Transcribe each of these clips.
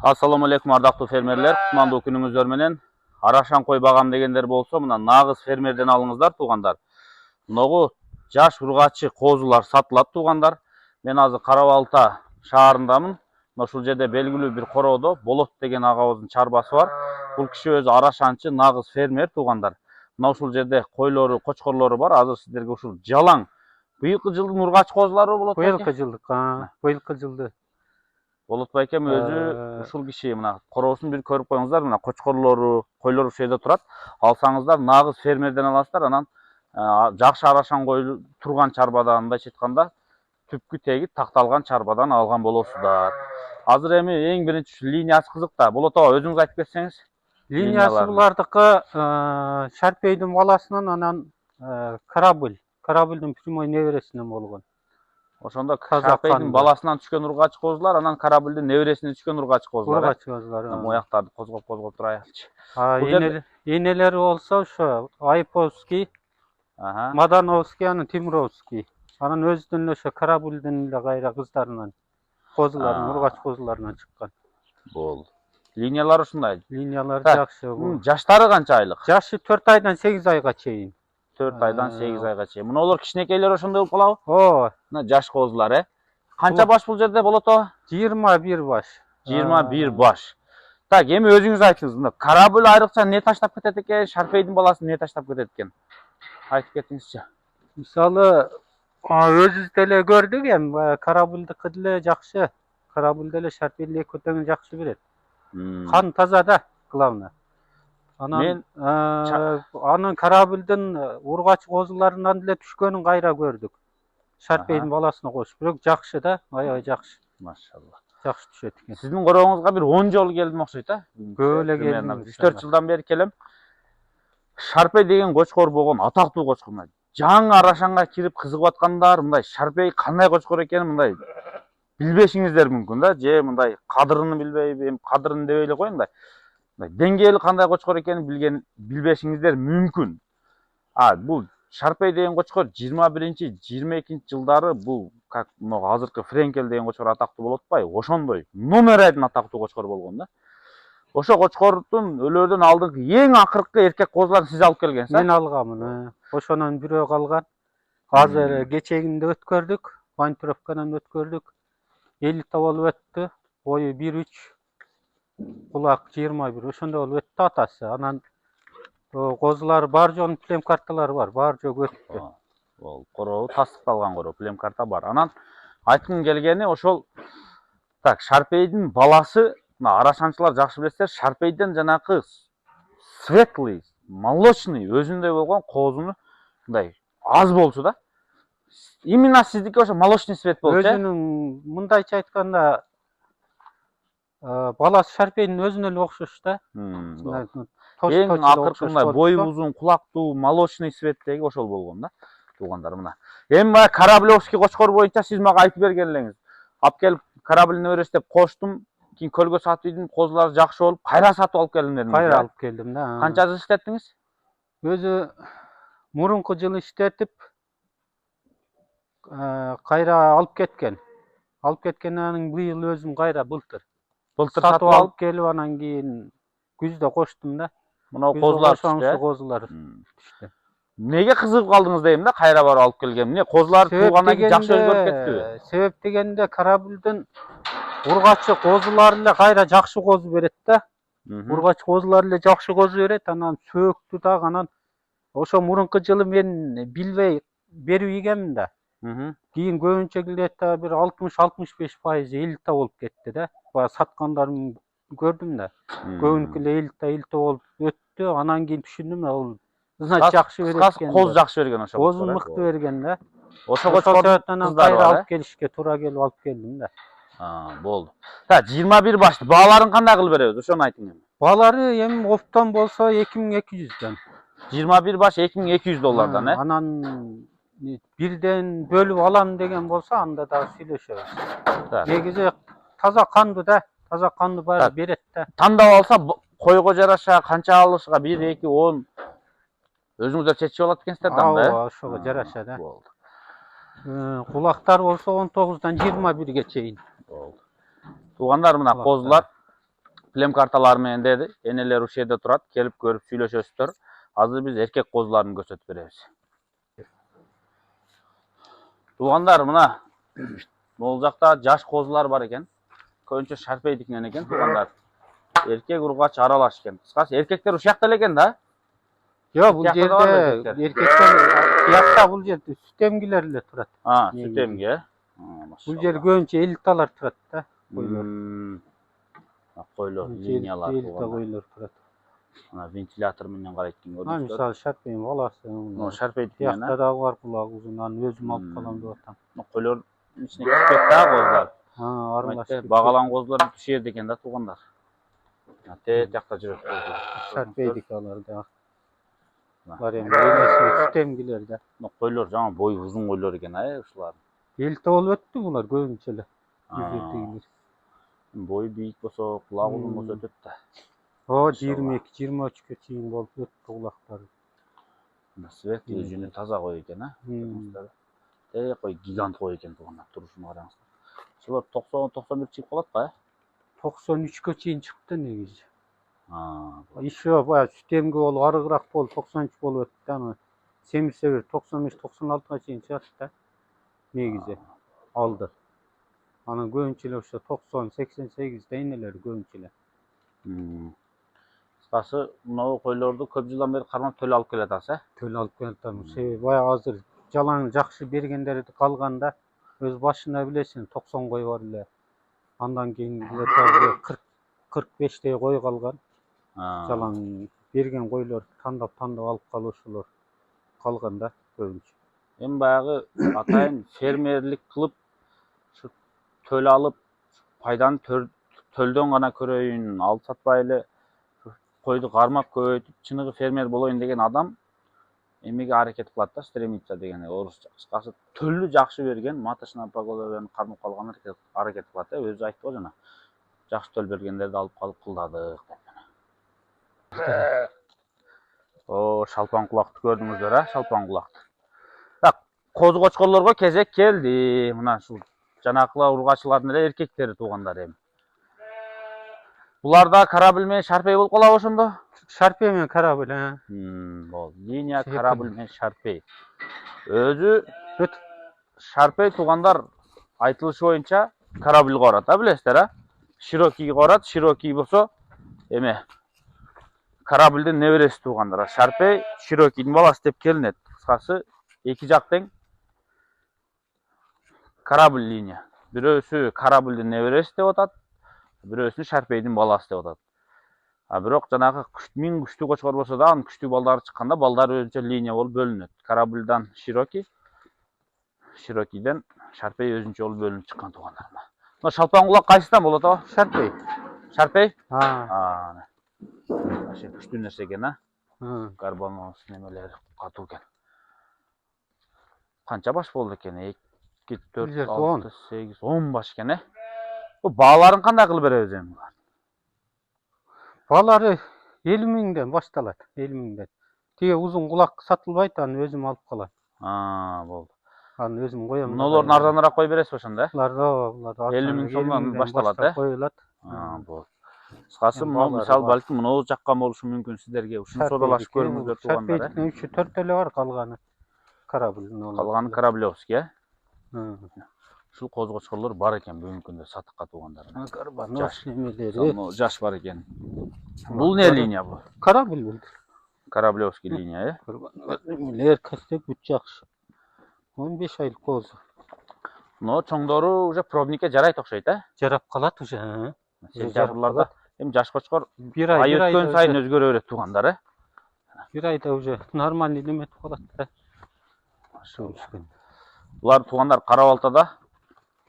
Assalamu alaikum ardактуу фермерлер, кутмандуу күнүңүздөр менен. Арашан кой багам дегендер болсо, мына нагыз фермерден алыңыздар туугандар. Ногу жаш ургачы козулар сатылат туугандар. Мен азыр Кара Балта шаарындамын. Ушул жерде белгилүү бир короодо Болот деген агабыздын чарбасы бар. Бул киши өзү арашанчы, нагыз фермер туугандар. Мына ушул жерде койлору, кочкорлору бар. Азыр сиздерге ушул жалаң быйылкы жылдын ургач козулары болот. Быйылкы жылды. Болот байкем өзү ушул киши мына короосун бир көрүп коюңуздар, мына кочкорлору, койлору ушул жерде турат. Алсаңыздар нагыз фермерден аласыздар, анан жакшы арашан кой турган чарбадан, мындайча айтканда, түпкү теги такталган чарбадан алган болосуздар. Азыр эми эң биринчи линиясы кызык да. Болот ага өзүңүз айтып кетсеңиз. Линиясы булардыкы Шарпейдин баласынан, анан Карабылдын прямой небересинен болгон. Ошондо Шарпейдин баласынан түшкөн ургач козулар, анан Карабылдын небересинен түшкөн ургач козулар. Ургач козулар. Мояктарды козгоп турайлычы. Энелери болсо ошо Айповский, Мадановский, анан Тимуровский. Анан өзүнүн эле ошо Карабылдын эле кайра кыздарынан, козуларын, ургач козуларынан чыккан. Болду. Линиялар ушундай. Линиялар жакшы. Жаштары канча айлык? Жашы 4 айдан 8 айга чейин. 4 айдан 8 айга чейин. Мунулар кичинекейлер ошондой болуп калабы? Ооба. Мына жаш козулар, Канча баш бул жерде болот о? 21 баш. 21 баш. Так, эми өзүңүз айтыңыз. Мына Карабыл айрыкча эмне таштап кетет экен, Шарпейдин баласы эмне таштап кетет экен? Айтып кетиңизчи. Мисалы, өзүбүз деле көрдүк, эми Карабылдыкы деле жакшы. Карабыл деле Шарпейдин эки тең жакшы берет. Кан таза да, главное. Анан Карабылдын ургач козуларынан деле түшкөнүн кайра көрдүк. Шарпейдин баласына кошуп, бирок жакшы да, аябай жакшы. Машалла. Жакшы түшөт экен. Сиздин корооңузга бир 10 жолу келдим окшойт, Көп эле келдим. 3-4 жылдан бери келем. Шарпей деген кочкор болгон атактуу кочкор. Жаңы арашанга кирип кызыгып аткандар, мындай Шарпей кандай кочкор экенин мындай билбешиңиздер мүмкүн да, же мындай кадырын билбейби, эми кадырын дебей эле кой мындай. Деңгээли кандай кочкор экенин билбешиңиздер мүмкүн. Бул Шарпей деген кочкор 21-22 жылдары бул как азыркы Френкел деген кочкор атактуу болуп атпайбы? Ошондой номер 1 атактуу кочкор болгон да. Ошо кочкордун өлөрдөн алдыңкы эң акыркы эркек козуларын сиз алып келгенсиз. Мен алганмын. Ошонун бирөө калган. Азыр кечегинде өткөрдүк, банкировкадан өткөрдүк. 50 та болуп өттү. Бою 1-3, кулак 21. Ошондой болуп өттү атасы. Анан козулар бар жоонун плем карталары бар, бар жөө өттү. Ол короо тастыкталган короо, плем карта бар. Анан айткым келгени ошол так, Шарпейдин баласы, мына арашанчылар жакшы билесиздер, Шарпейден жанакы светлый, молочный өзүндөй болгон козуну мындай аз болчу да. Именно сиздики ошо молочный цвет болчу. Өзүнүн мындайча айтканда баласы Шарпейдин өзүнө эле окшош да. Эң акыркы мындай бою узун, кулактуу, молочный цветтеги ошол болгон да. Туугандар мына. Эми мына Кораблевский кочкор боюнча сиз мага айтып берген элеңиз. Алып келип Корабль неберес деп коштум. Кийин көлгө сатып ийдим, козулар жакшы болуп, кайра сатып алып келдим дедим. Кайра алып келдим да. Канча жыл иштеттиңиз? Өзү мурунку жылы иштетип, кайра алып кеткен. Алып кеткенден быйыл өзүм кайра былтыр сатып алып келип, анан кийин күздө коштум да. Мына козулар түштү. Козулар түштү. Неге кызыгып калдыңыз дейм да, кайра барып алып келгем. Эмне козулар туугандан кийин жакшы өзгөрүп кеттиби? Себеп дегенде Карабылдын ургачы козулары эле кайра жакшы козу берет да. Ургач козулары эле жакшы козу берет, анан сөөктү дагы, анан ошо мурунку жылы мен билбей берип ийгенмин да. Кийин көбүнчө где-то бир 60-65% 50 та болуп кетти да. Баа саткандарымды көрдүм да. Көбүнкү эле 50 та болуп өттү. Анан кийин түшүндүм, ал жакшы берет экен. Коз жакшы берген ошо. Козу мыкты берген да. Ошо кочкордун кайра алып келишке туура келип алып келдим да. Болду. Та 21 башты. Бааларын кандай кылып беребиз? Ошону айтың эми. Баалары эми оптон болсо 2200дөн. 21 баш $2200. Анан бирден бөлүп алам деген болсо анда дагы сүйлөшөбүз. Негизи таза кандуу да. Таза кандуу баары берет да. Тандап алса койго жараша канча алышка 1, 2, 10 өзүңүздөр чечип алат экенсиздер да. Ооба, ошого жараша да. Кулактар болсо 19-дан 21-ге чейин. Туугандар, мына козулар плем карталары менен деди. Энелер ушул жерде турат, келип көрүп сүйлөшөсүздөр. Азыр биз эркек козуларын көрсөтүп беребиз. Туугандар, мына могул жакта жаш козулар бар экен. Көбүнчө шарпейдикинен экен, туугандар. Эркек ургач аралаш экен. Кыскасы эркектер ушул жакта эле экен да. Жок, бул жерде эркектер тиякта, бул жерде сүт эмгилер эле турат. Сүт эмги. Бул жер көбүнчө элиталар турат да. Койлор, линиялар койлор турат. Мына вентилятор менен карайт экен көрдүңүздөр. Мисалы шарпейдин баласы. Шарпейдикинен. Тиякта дагы бар булак узун, аны өзүм алып калам деп атам. Койлор ичине кирип кетти козулар. Аралашып. Багалан козулар ушул жерде экен да, туугандар. Тиякта жүрөт козулар. Шарпейдик алар да. Бар эми энеси сүт эмгилер да. Койлор жаңа бою узун койлор экен, ушулар. Элте болуп өттү булар көбүнчө эле. Бою бийик болсо, кулак узун болсо өтөт да. 22-23 чейин болуп өттү кулактары. Свет жүнү таза кой экен, кой гигант кой экен, туугандар, турушун караңыздар. Ушулар 90-91 чыгып калат го, 93 чейин чыкты негизи. Еще баягы сүт эмги болуп, арыгыраак болуп 93 болуп өттү, аны семирсе 95-96 чейин чыгат да. Негизи алды. Анан көбүнчө эле ошо 90-88 энелер көбүнчө эле. Кыскасы, мына койлорду көп жылдан бери кармап төлө алып келатасыз, Төлө алып келатам. Себеби баягы азыр жалаң жакшы бергендери калганда өз башына билесиң 90 кой бар эле. Андан кийин 40-45 кой калган. Жалаң берген койлор тандап алып калуучулар калганда көбүнчө. Эми баягы атайын фермерлик кылып, төлө алып, пайданы төлдөн гана көрөйүн, алып сатпай эле койду кармап көбөйтүп, чыныгы фермер болоюн деген адам эмеге аракет кылат да, стремиться деген орусча. Кыскасы, төлү жакшы берген, маточный поголовьяны кармап калган аракет кылат, өзү айтты го жана. Жакшы төл бергендерди алып калып кылдадык деп. Шалпан кулакты көрдүңүздөр, шалпан кулакты. Так, козу кочкорлорго кезек келди. Мына ушул жанакыла ургачылардын эле эркектери, туугандар эми. Буларда корабль менен шарпей болуп калабы ошондо? Шарпей менен корабль, болду. Линия, корабль менен шарпей. Өзү шарпей, туугандар, айтылышы боюнча корабльга барат, билесиздер, Широкийге барат. Широкий болсо эме корабльдин небереси, туугандар. Шарпей Широкийдин баласы деп келинет. Кыскасы, эки жак тең корабль линия. Бирөөсү корабльдин небереси деп атат, бирөөсү шарпейдин баласы деп атат. Бирок жанагы миң күчтүү кочкор болсо да, анын күчтүү балдары чыкканда, балдар өзүнчө линия болуп бөлүнөт. Корабльдан Широкий, Широкийден шарпей өзүнчө болуп бөлүнүп чыккан, туугандар. Мына шалпан кулак кайсыдан болот ага? Шарпей. Шарпей? Күчтүү нерсе экен, Карбоноз немелери катуу экен. Канча баш болду экен? 2, 4, 6, 8, 10 баш экен, Бу бааларын кандай кылып беребиз эми? Баалары 50 миңден башталат, 50 миңден. Тиги узун кулак сатылбайт, аны өзүм алып калам. Болду. Аны өзүм коем. Мунулордун арзаныраак кой бересиз ошондо, Булар 50 миң сомдон башталат, коюлат. Болду. Кыскасы, мисалы балким мына жаккан болушу мүмкүн сиздерге. Ушуну соодалашып көрүңүздөр, туугандар. Шарпейдин 3-4 эле бар, калганы корабльдин. Калганы Кораблевский, Ушул козу кочкорлор бар экен бүгүнкү күндө сатыкка, туугандар. Карбоноз немелери. Жаш бар экен. Бул не линия бул? Корабль бул. Кораблевский линия, Карбоноз немелер кастеп бүт жакшы. 15 айлык козу. Но чоңдору уже пробникке жарайт окшойт, Жарап калат уже. Сентябрларда эми жаш кочкор бир ай өткөн сайын өзгөрө берет, туугандар, Бир айда уже нормальный неметип калат да. Булар, туугандар,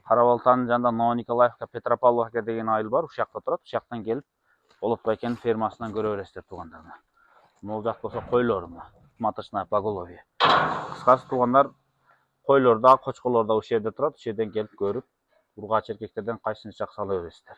Кара-Балтанын жанында Новониколаевка, Петропавловка деген айыл бар, ушул жакта турат. Ушул жактан келип, Болот байкенин фермасынан көрө бересиздер, туугандар. Могул жак болсо койлор, маточное поголовье. Кыскасы, туугандар, койлор да, кочкорлор да ушул жерде турат. Ушул жерден келип көрүп, ургач эркектерден кайсысын жакшы ала бересиздер.